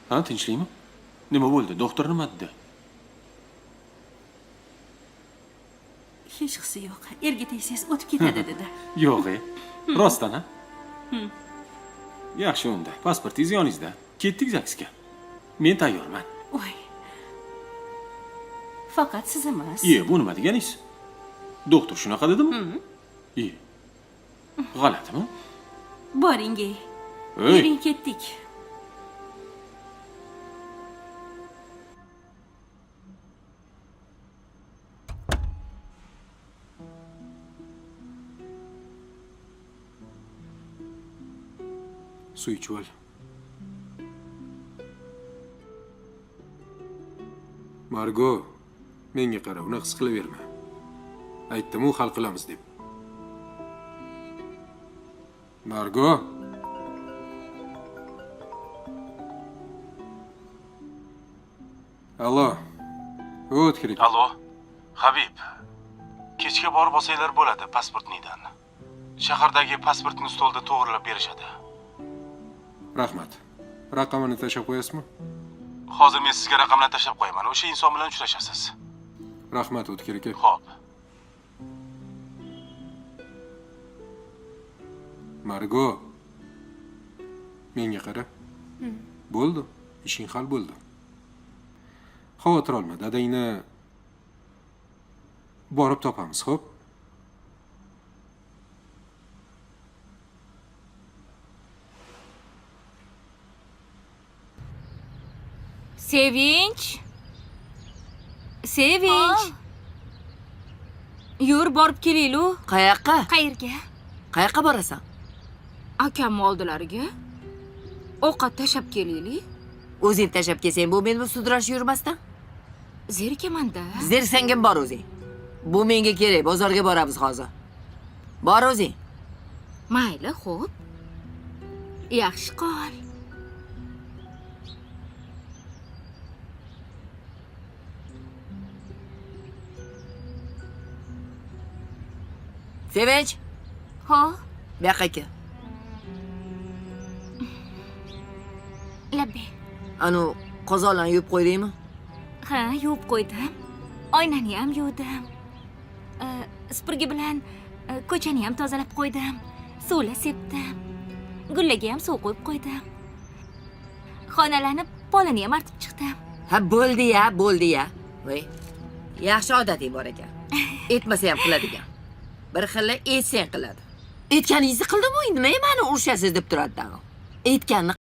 Ha, tinchlikmi? Nima bo'ldi? Doktor nima dedi? Hech qisi yo'q. Erga tegsangiz o'tib ketadi dedi. Yo'q, rostdan ha? Yaxshi unda. Pasportingiz yoningizda. Ketdik zaksga. Men tayyorman. Voy. Faqat siz emas. Bu nima deganingiz? Doktor shunaqa dedimi? G'alatimi? Boring, Yuring, ketdik. Suv ichib ol. Margo, menga qara, uni his qilaverma. Aytdim-u, hal qilamiz deb. Margo. Allo. O't kerak. Allo. Habib. Kechga borib olsanglar bo'ladi pasportningdan. Shahardagi pasportni stolda to'g'rilab berishadi. Rahmat. Raqamini tashlab qo'yasizmi? Hozir men sizga raqamni tashlab qo'yaman. O'sha inson bilan uchrashasiz. Rahmat, O'tkir aka. Xo'p. Margo. Menga qara. Bo'ldi. Ishing hal bo'ldi. Xavotir olma, dadangni borib topamiz, xo'p? Sevinch. Yur, borib kelaylik. Qayoqqa? Qayerga? Qayoqqa borasan? Akamni oldilariga. Ovqat tashab kelaylik. O'zing tashab kelsang, bu meni sudrash yurmasdan. Zerikaman-da. Zersangim bor o'zing. Bu menga kerak, bozorga boramiz hozir. Bor o'zing. Mayli, xo'p. Yaxshi qol. Sevinch, Ho, bu yoqqa kel. labbi. Anu qozonlarni yuvib qo'ydingmi? Ha, yuvib qo'ydim. Oynani ham yuvdim. Supurgi bilan ko'chani ham tozalab qo'ydim. Suvla sepdim. Gullaga ham suv qo'yib qo'ydim. Xonalarni polini ham artib chiqdim. Ha, bo'ldi-ya, bo'ldi-ya. Voy, yaxshi odating bor ekan. Etmasa ham qiladigan. Bir xilla etsang qiladi. Etganingizni qildimi? Nima meni urishasiz deb turadi tag'in. Etganni